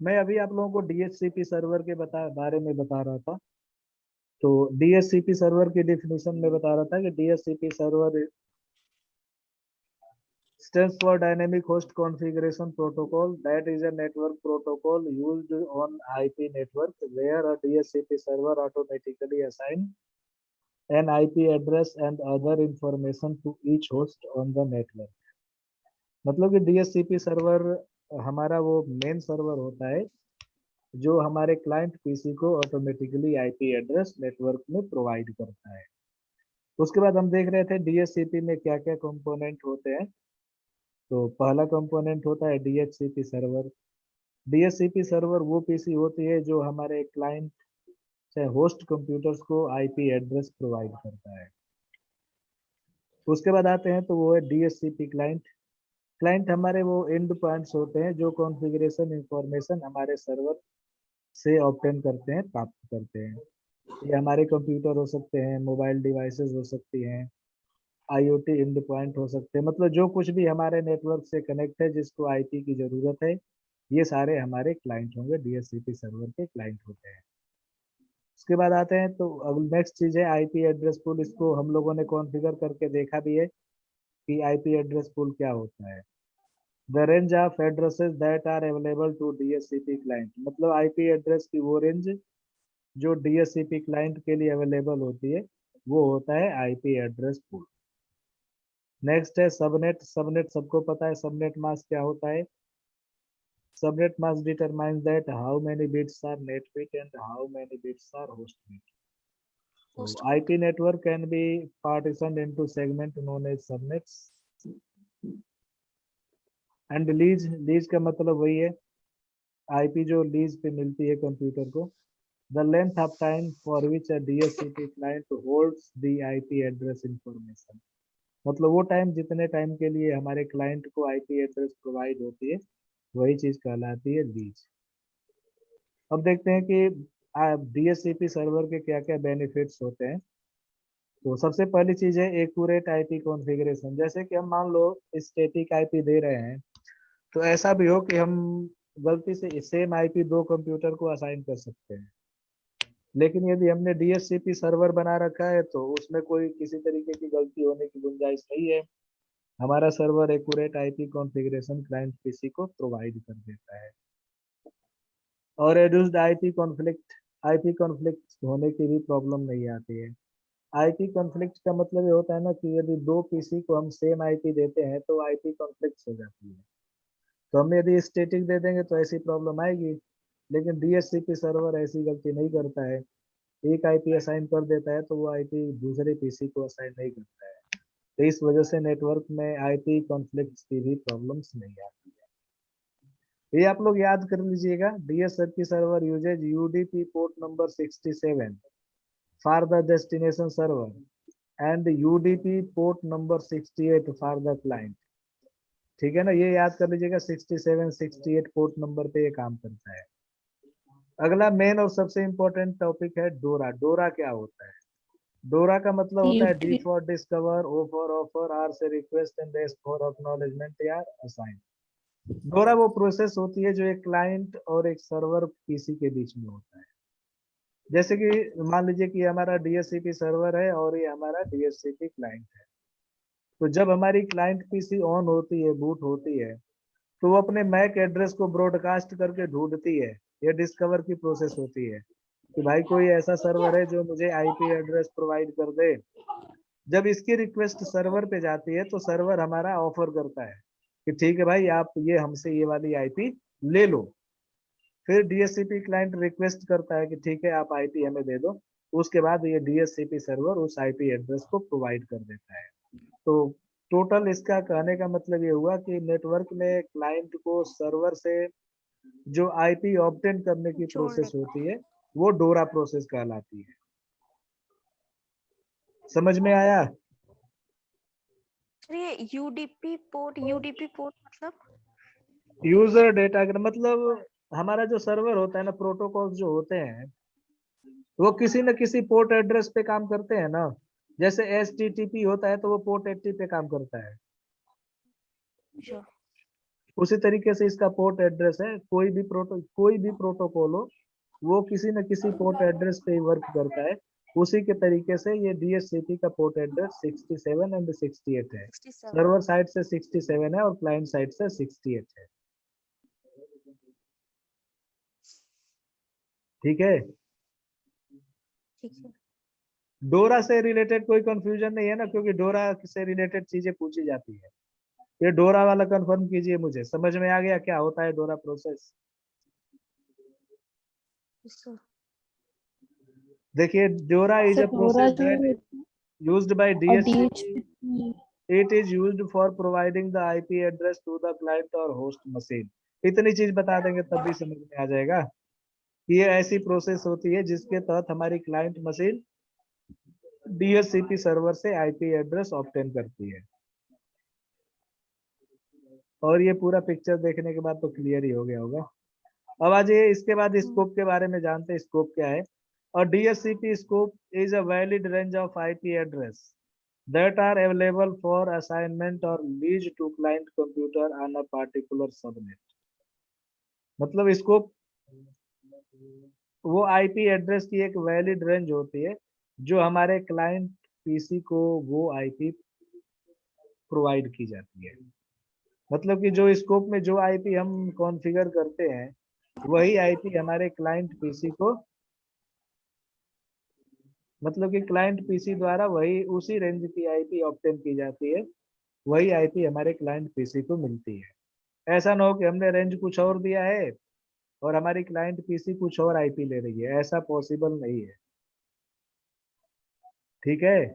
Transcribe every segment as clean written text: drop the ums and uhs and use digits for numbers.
मैं अभी आप लोगों को डीएचसीपी सर्वर के बारे में बता रहा था। तो डीएचसीपी सर्वर की डेफिनेशन में बता रहा था कि DHCP server stands for Dynamic Host Configuration Protocol. That is a network protocol used on IP network where a DHCP server automatically assigns an IP address and other information to each host on the network. मतलब कि DHCP server हमारा वो main server होता है जो हमारे client PC को automatically IP address network में प्रोवाइड करता है। उसके बाद हम देख रहे थे डीएचसीपी में क्या क्या कंपोनेंट होते हैं। तो पहला कंपोनेंट होता है डीएचसीपी सर्वर। डीएचसीपी सर्वर वो पीसी होती है जो हमारे क्लाइंट चाहे होस्ट कंप्यूटर्स को आईपी एड्रेस प्रोवाइड करता है। उसके बाद आते हैं तो वो है डीएचसीपी क्लाइंट। क्लाइंट हमारे वो एंड पॉइंट्स होते हैं जो कॉन्फ़िगरेशन इंफॉर्मेशन हमारे सर्वर से ऑब्टेन करते हैं, प्राप्त करते हैं। ये हमारे कंप्यूटर हो सकते हैं, मोबाइल डिवाइसेस हो सकती हैं, आईओटी एंड पॉइंट हो सकते हैं, मतलब जो कुछ भी हमारे नेटवर्क से कनेक्ट है जिसको आईपी की जरूरत है, ये सारे हमारे क्लाइंट होंगे, डीएचसीपी सर्वर के क्लाइंट होते हैं। उसके बाद आते हैं तो अब नेक्स्ट चीज है आईपी एड्रेस पूल। इसको हम लोगों ने कॉन्फ़िगर करके देखा भी है कि आईपी एड्रेस पूल क्या होता है। The range of addresses that are available to DHCP client, मतलब आईपी एड्रेस की वो रेंज जो डीएचसीपी क्लाइंट के लिए अवेलेबल होती है वो होता है आईपी एड्रेस पूल। नेक्स्ट है सबनेट। सबनेट सबको पता है सबनेट मास्क क्या होता है। Subnet mask determines that how many bits are net bit and how many bits are host bit. So Host IP network can be partitioned into segment known as subnets. And lease का मतलब वही है IP जो lease पे मिलती है computer को। The length of time for which a DHCP client holds the IP address information. मतलब वो टाइम जितने टाइम के लिए हमारे क्लाइंट को आईपी एड्रेस प्रोवाइड होती है वही चीज कहलाती है लीज। अब देखते हैं कि डीएचसीपी सर्वर के क्या क्या बेनिफिट्स होते हैं। तो सबसे पहली चीज है एक्यूरेट आईपी कॉन्फ़िगरेशन। जैसे कि हम मान लो स्टैटिक आईपी दे रहे हैं, तो ऐसा भी हो कि हम गलती से सेम आईपी दो कंप्यूटर को असाइन कर सकते हैं, लेकिन यदि हमने डीएचसीपी सर्वर बना रखा है तो उसमें कोई किसी तरीके की गलती होने की गुंजाइश नहीं है। हमारा server accurate IP configuration client PC को प्रोवाइड कर देता है। और रिड्यूस्ड आईपी कॉन्फ्लिक्ट होने की भी प्रॉब्लम नहीं आती है। आईपी कॉन्फ्लिक्ट का मतलब ये होता है ना कि यदि दो पीसी को हम सेम आईपी देते हैं तो आईपी कॉन्फ्लिक्ट हो जाती है। तो हम यदि स्टैटिक दे देंगे तो ऐसी प्रॉब्लम आएगी, लेकिन डीएचसीपी सर्वर ऐसी गलती नहीं करता है। एक आईपी असाइन कर देता है तो वो आईपी दूसरे पीसी को असाइन नहीं करता है। तो इस वजह से नेटवर्क में आईपी कॉन्फ्लिक्ट की भी प्रॉब्लम्स नहीं आती है। ये आप लोग याद कर लीजिएगा, DHCP server uses UDP port number 67 for the destination server and UDP port number 68 for the client. ठीक है ना, ये याद कर लीजिएगा, 67 68 पोर्ट नंबर पे ये काम करता है। अगला मेन और सबसे इंपॉर्टेंट टॉपिक है डोरा। डोरा क्या होता है? डोरा का मतलब होता है D for discover, O for offer, R से request and S for acknowledgement या असाइन। डोरा वो प्रोसेस होती है जो एक क्लाइंट और एक सर्वर पीसी के बीच में होता है। जैसे कि मान लीजिए कि हमारा डीएचसीपी सर्वर है और ये हमारा डीएचसीपी क्लाइंट है। तो जब हमारी क्लाइंट पीसी ऑन होती है, बूट होती है, तो वो अपने मैक एड्रेस को ब्रॉडकास्ट करके ढूंढती है। ये डिस्कवर की प्रोसेस होती है कि भाई कोई ऐसा सर्वर है जो मुझे आईपी एड्रेस प्रोवाइड कर दे। जब इसकी रिक्वेस्ट सर्वर पे जाती है तो सर्वर हमारा ऑफर करता है कि ठीक है भाई आप ये हमसे ये वाली आईपी ले लो। फिर डीएचसीपी क्लाइंट रिक्वेस्ट करता है कि ठीक है आप आईपी हमें दे दो। उसके बाद ये डीएचसीपी सर्वर उस आईपी एड्रेस को प्रोवाइड कर देता है। तो टोटल इसका कहने का मतलब ये हुआ कि नेटवर्क में क्लाइंट को सर्वर से जो आईपी ऑब्टेन करने की जोड़ने प्रोसेस होती है वो डोरा प्रोसेस कहलाती है। समझ में आया? ये यूडीपी पोर्ट मतलब यूजर डेटा मतलब हमारा जो सर्वर होता है ना, प्रोटोकॉल जो होते हैं वो किसी न किसी पोर्ट एड्रेस पे काम करते हैं ना। जैसे एचटीटीपी होता है तो वो पोर्ट 80 पे काम करता है। जो उसी तरीके से इसका पोर्ट एड्रेस है, कोई भी प्रोटोकॉल हो वो किसी न किसी पोर्ट एड्रेस पे ही वर्क करता है। उसी के तरीके से ये DHCP का पोर्ट एड्रेस 67 एंड 68 है। 67। सर्वर साइड से 67 है और क्लाइंट साइड से 68 है। ठीक है। ठीक है। डोरा से रिलेटेड कोई कंफ्यूजन नहीं है ना, क्योंकि डोरा से रिलेटेड चीजें पूछी जाती है। ये डोरा वाला कंफर्म कीजिए, मुझे समझ में आ गया क्या होता है डोरा प्रोसेस। सर देखिए डोरा इज अ डोरा प्रोसेस जो दैट used by और DHCP. DHCP It is used for providing the IP address to the client or host machine. इतनी चीज बता देंगे तब भी समझ में आ जाएगा कि ये ऐसी प्रोसेस होती है जिसके तहत हमारी क्लाइंट मशीन DHCP सर्वर से IP एड्रेस ऑब्टेन करती है। और ये पूरा पिक्चर देखने के बाद तो क्लियर ही हो गया होगा। अब आज ये इसके बाद स्कोप के बारे में जानते हैं, स्कोप क्या है। और DHCP scope is a valid range of IP address that are available for assignment or lease to client computer on a particular subnet. मतलब स्कोप वो IP एड्रेस की एक वैलिड रेंज होती है जो हमारे क्लाइंट PC को वो IP प्रोवाइड की जाती है। मतलब कि जो स्कोप में जो IP हम कॉन्फ़िगर करते हैं वही IP हमारे क्लाइंट PC को, मतलब कि क्लाइंट PC द्वारा वही उसी रेंज की IP ऑब्टेन की जाती है, वही IP हमारे क्लाइंट PC को मिलती है। ऐसा ना हो कि हमने रेंज कुछ और दिया है और हमारी क्लाइंट PC कुछ और IP ले रही है, ऐसा पॉसिबल नहीं है। ठीक है।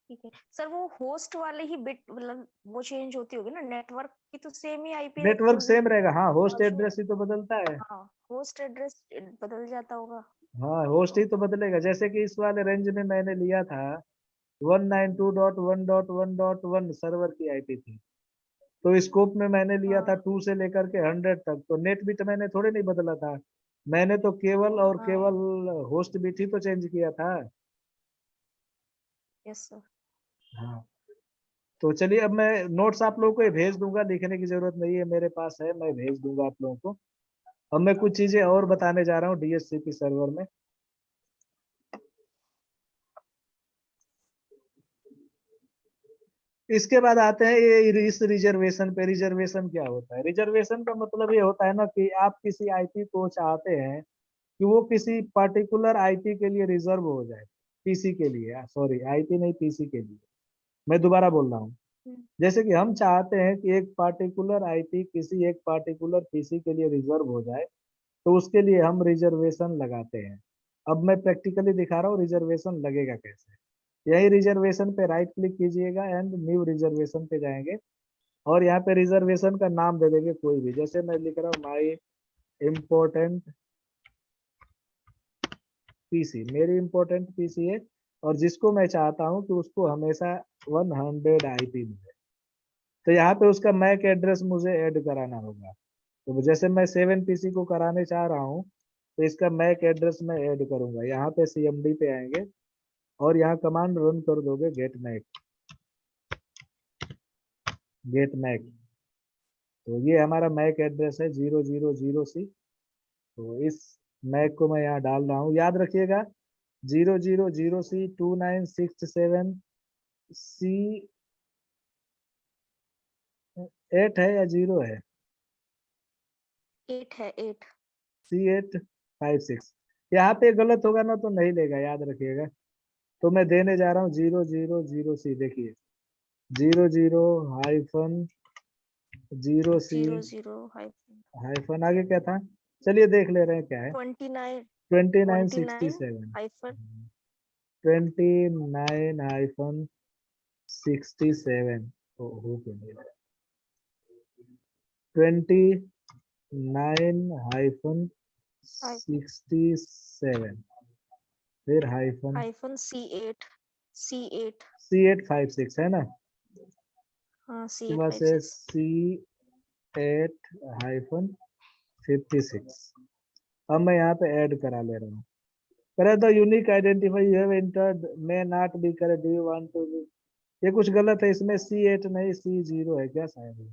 ठीक है सर, वो होस्ट वाले ही बिट मतलब वो चेंज होती होगी ना, नेटवर्क की तो सेम ही आईपी रहती नेटवर्क होगी। सेम रहेगा, हाँ होस्ट और एड्रेस ही तो बदलता है। हाँ, होस्ट एड्रेस बदल जाता होगा। हाँ होस्ट ही तो बदलेगा। जैसे कि इस वाले रेंज में मैंने लिया था 192.1.1.1 सर्वर की IP थी, तो स्कोप में मैंने लिया था हाँ 2 से लेकर के 100 तक, तो नेट बिट मैंने थोड़े नहीं बदला था, मैंने तो केवल और हाँ। केवल होस्ट बिट ही तो चेंज किया था। Yes sir. हाँ तो चलिए अब मैं नोट्स आप लोगों को ये भेज दूंगा, लिखने की जरूरत नहीं है, मेरे पास है, मैं भेज दूंगा आप लोगों को। अब मैं कुछ चीजें और बताने जा रहा हूँ DHCP सर्वर में। इसके बाद आते हैं ये इस रिजर्वेशन पे। रिजर्वेशन क्या होता है? रिजर्वेशन का मतलब ये होता है ना कि आप किसी IP को चाहते हैं कि वो किसी पर्टिकुलर IP के लिए रिजर्व हो जाए, PC के लिए, सॉरी IP नहीं PC के लिए, मैं दोबारा बोल रहा हूँ। जैसे कि हम चाहते हैं कि एक पार्टिकुलर IP किसी एक पार्टिकुलर PC के लिए रिजर्व हो जाए, तो उसके लिए हम रिजर्वेशन लगाते हैं। अब मैं प्रैक्टिकली दिखा रहा हूँ रिजर्वेशन लगेगा कैसे। यही रिजर्वेशन पे राइट क्लिक कीजिएगा एंड न्यू रिजर्वेशन पे जाएंगे और यहाँ पे रिजर्वेशन का नाम दे देंगे कोई भी। जैसे मैं लिख रहा हूँ माई इम्पोर्टेंट PC, मेरी इम्पोर्टेंट PC है और जिसको मैं चाहता हूँ कि उसको हमेशा 100 IP मिले, तो यहाँ पे उसका मैक एड्रेस मुझे ऐड कराना होगा। तो जैसे मैं 7 PC को कराने चाह रहा हूँ तो इसका मैक एड्रेस मैं ऐड करूंगा। यहाँ पे CMD पे आएंगे और यहाँ कमांड रन कर दोगे गेट मैक, गेट मैक। तो ये हमारा मैक एड्रेस है 000C। तो इस मैक को मैं यहाँ डाल रहा हूँ, याद रखिएगा 000C 2967C8 है या 0 है? 8 है, 8। C856। यहाँ पे गलत होगा ना तो नहीं लेगा, याद रखिएगा। तो मैं देने जा रहा हूँ 000C। देखिए 00-0C 00 हाइफन आगे क्या था, चलिए देख ले रहे हैं क्या है। 29 2967 हाइफन 29-67 हो क्यों नहीं रहा, 29-67 फिर hyphen hyphen C8 C8। C856 है ना। हाँ उसके बाद से C856। C8-56। अब मैं यहाँ पे ऐड करा ले रहा हूँ। करे तो unique identify you have entered may not be करे, डू यू वांट टू, ये कुछ गलत है इसमें, C8 नहीं C0 है क्या शायद ये।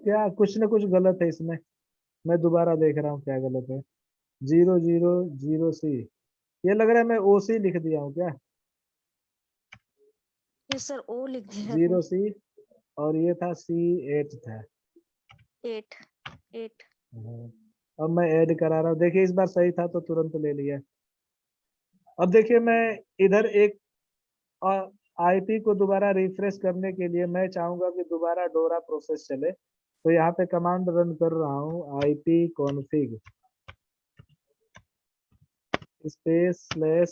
क्या कुछ ना कुछ गलत है इसमें, मैं दोबारा देख रहा हूँ क्या गलत है। 0000C, ये लग रहा है मैं OC लिख दिया हूँ क्या। यस सर, ओ लिख दिया आपने। 0C, और ये था C8 था। 8 8। हाँ। अब मैं ऐड करा रहा हूँ, देखिए इस बार सही था तो तुरंत ले लिया। अब देखिए मैं इधर एक आईपी को दोबारा रिफ्रेश करने के लिए मैं चाहूंगा कि दोबारा डोरा प्रोसेस चले, तो यहाँ पे कमांड रन कर रहा हूँ IP कॉन्फ़िग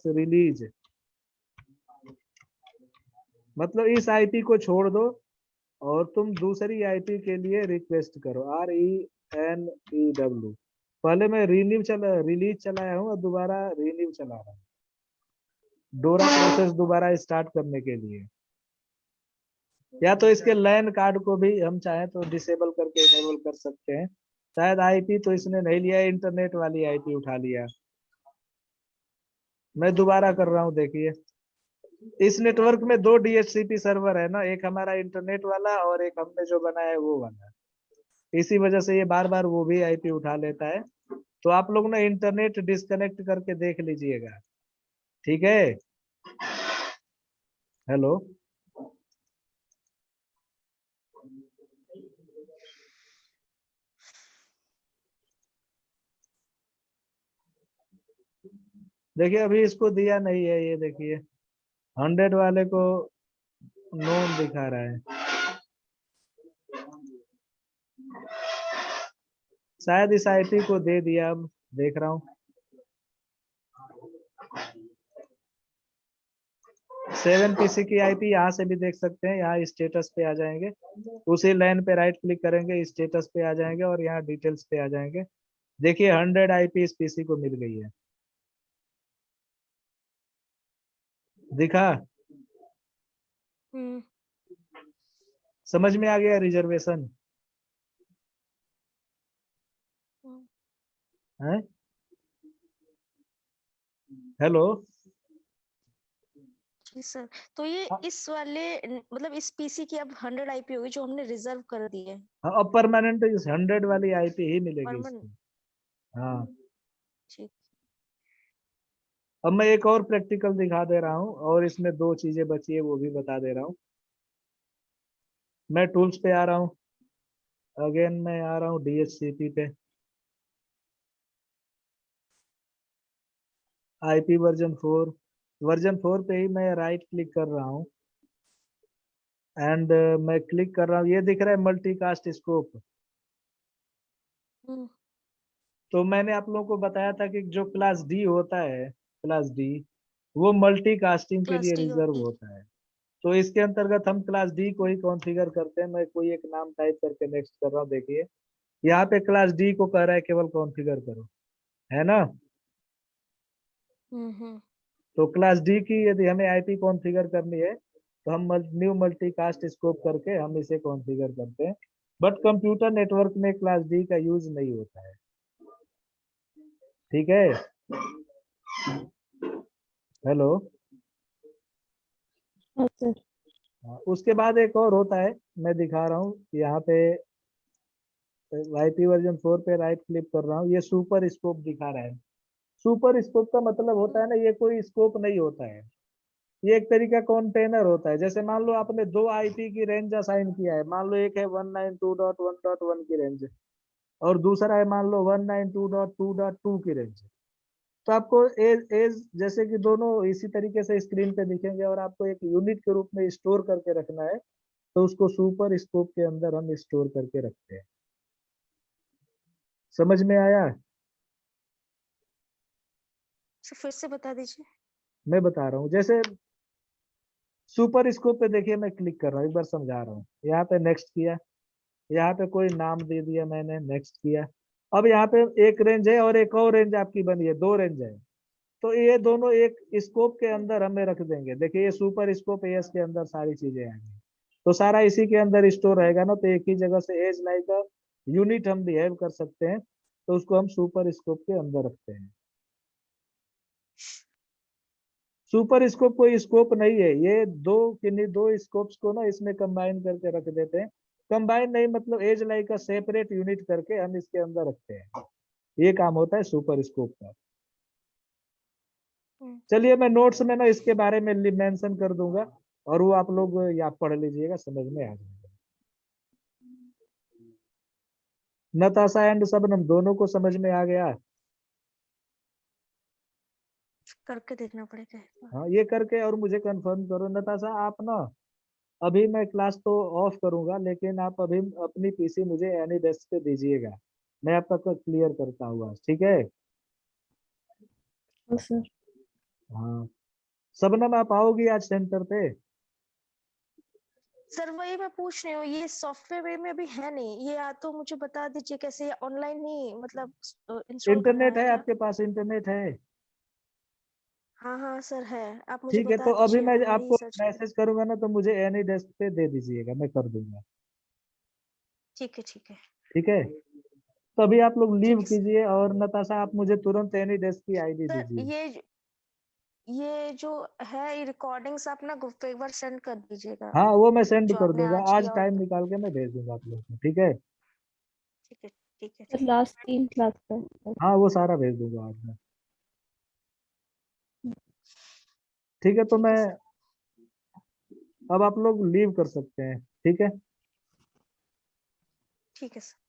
/release, मतलब इस आईपी को छोड़ दो और तुम दूसरी आईपी के लिए रिक्वेस्ट करो RENEW। पहले मैं रिलीज चलाया हूँ और दोबारा रीन्यू चला रहा हूँ डोरा प्रोसेस दोबारा स्टार्ट करने के लिए। या तो इसके लैन कार्ड को भी हम चाहे तो डिसेबल करके इनेबल कर सकते हैं। शायद आईपी तो इसने नहीं लिया, इंटरनेट वाली आईपी उठा लिया। मैं दोबारा कर रहा हूँ, देखिए इस नेटवर्क में 2 DHCP सर्वर है ना, एक हमारा इंटरनेट वाला और एक हमने जो बनाया है वो वाला। इसी वजह से ये बार बार वो भी आईपी उठा लेता है। तो आप लोग ना इंटरनेट डिस्कनेक्ट करके देख लीजिएगा, ठीक है। हेलो, देखिए अभी इसको दिया नहीं है, ये देखिए 100 वाले को नोन दिखा रहा है, शायद इस आईपी को दे दिया। अब देख रहा हूँ 7PC की आईपी यहाँ से भी देख सकते हैं, यहाँ स्टेटस पे आ जाएंगे, उसी लाइन पे राइट क्लिक करेंगे स्टेटस पे आ जाएंगे और यहाँ डिटेल्स पे आ जाएंगे। देखिए 100 आईपी इस पीसी को मिल गई है, दिखा, हम्म। समझ में आ गया रिजर्वेशन हम्म। है। हेलो, जी सर, तो ये इस वाले मतलब इस पीसी की अब 100 आईपी होगी जो हमने रिजर्व कर दी है। हाँ अब परमानेंट इस 100 वाली आईपी ही मिलेगी परमानेंट। इसको। हाँ, ठीक। अब मैं एक और प्रैक्टिकल दिखा दे रहा हूँ और इसमें 2 चीजें बची है वो भी बता दे रहा हूँ। मैं टूल्स पे आ रहा हूँ, अगेन मैं आ रहा हूँ DHCP पे, IP वर्जन 4 पे ही मैं राइट क्लिक कर रहा हूँ एंड मैं क्लिक कर रहा हूँ, ये दिख रहा है मल्टीकास्ट स्कोप। हम्म। तो मैंने आप लोगों को बताया था कि जो क्लास डी होता है, क्लास डी वो मल्टीकास्टिंग के क्लास लिए डी रिजर्व होती। होता है। तो इसके अंतर्गत हम क्लास डी को ही कॉन्फ़िगर करते हैं। मैं कोई एक नाम टाइप करके नेक्स्ट कर रहा हूँ, देखिए यहाँ पे क्लास डी को कह रहा है केवल कॉन्फ़िगर करो, है ना। हम्म। तो क्लास डी की यदि हमें आईपी कॉन्फ़िगर करनी है तो हम न्यू मल्टीकास्ट स्कोप करके हम इसे कॉन्फ़िगर करते हैं। बट कंप्यूटर नेटवर्क में क्लास डी का यूज नहीं होता है, ठीक है। हेलो, अच्छा। उसके बाद एक और होता है, मैं दिखा रहा हूँ यहाँ पे IP वर्जन 4 पे राइट क्लिक कर रहा हूँ, ये सुपर स्कोप दिखा रहा है। सुपर स्कोप का मतलब होता है ना, ये कोई स्कोप नहीं होता है, ये एक तरीका कंटेनर होता है। जैसे मान लो आपने 2 आईपी की रेंज असाइन किया है, मान लो एक है 192.1.1 की रेंज और दूसरा है मान लो 192.2.2 की रेंज। तो आपको एज एज जैसे कि दोनों इसी तरीके से स्क्रीन पे दिखेंगे और आपको एक यूनिट के रूप में स्टोर करके रखना है, तो उसको सुपर स्कोप के अंदर हम स्टोर करके रखते हैं। समझ में आया। सर फिर से बता दीजिए। मैं बता रहा हूँ, जैसे सुपर स्कोप पे देखिए मैं क्लिक कर रहा हूँ, एक बार समझा रहा हूँ। यहाँ पे नेक्स्ट किया, यहाँ पे कोई नाम दे दिया मैंने, नेक्स्ट किया। अब यहाँ पे एक रेंज है और एक और रेंज आपकी बनी है, 2 रेंज है। तो ये दोनों एक स्कोप के अंदर हमें रख देंगे। देखिए ये सुपर स्कोप एस के अंदर सारी चीजें आएंगी, तो सारा इसी के अंदर स्टोर रहेगा ना, तो एक ही जगह से एज लाइक यूनिट हम बिहेव कर सकते हैं, तो उसको हम सुपर स्कोप के अंदर रखते हैं। सुपर स्कोप कोई स्कोप नहीं है, ये दो किन्हीं दो स्कोप्स को ना इसमें कंबाइन करके रख देते हैं। कंबाइन नहीं मतलब एज लाइक का सेपरेट यूनिट करके हम इसके अंदर रखते हैं, ये काम होता है सुपर स्कोप का। चलिए मैं नोट्स में ना इसके बारे में मेंशन कर दूंगा, और वो आप लोग या पढ़ लीजिएगा, समझ में आ जाएगा। नताशा एंड शबनम दोनों को समझ में आ गया? करके देखना पड़ेगा एक बार। हाँ ये करके और मुझे कंफर्म करो। नताशा आप ना, अभी मैं क्लास तो ऑफ करूंगा, लेकिन आप अभी अपनी पीसी मुझे एनी डेस्क पे दीजिएगा, मैं आपका क्लियर करता हूँ आज, ठीक है? सर। हाँ शबनम आप आओगी आज सेंटर पे? सर वही मैं पूछ रही हूँ, ये सॉफ्टवेयर में भी है नहीं, ये या तो मुझे बता दीजिए कैसे ऑनलाइन ही मतलब इंस्टॉल करना इंटरनेट है है क्या? आपके पास? इंटरनेट है? हाँ हाँ सर है, आप मुझे ठीक है, तो बता अभी दीजिए, मैं मैं वही आपको सर्च करूँ। मैसेज करूंगा ना, तो मुझे एनी डेस्क पे दे दीजिएगा, मैं कर दूंगा। ठीक है ठीक है ठीक है, तो अभी आप लोग लीव ठीक है सर। कीजिए, और नताशा आप मुझे तुरंत एनी डेस्क की आईडी सर दीजिए। ये जो है ये रिकॉर्डिंग्स आप ना ग्रुप पे एक बार सेंड कर दीजिएगा, हाँ वो मैं सेंड जो कर आपने दूंगा, आज आज किया टाइम होगा। निकाल के मैं भेज दूंगा आप लोग को, ठीक है? ठीक है ठीक है सर ठीक लास्ट 3 क्लास का है, सर। हाँ वो सारा भेज दूंगा आज मैं। ठीक है, तो ठीक मैं है सर। अब आप लोग लीव कर सकते हैं, ठीक है? ठीक है सर।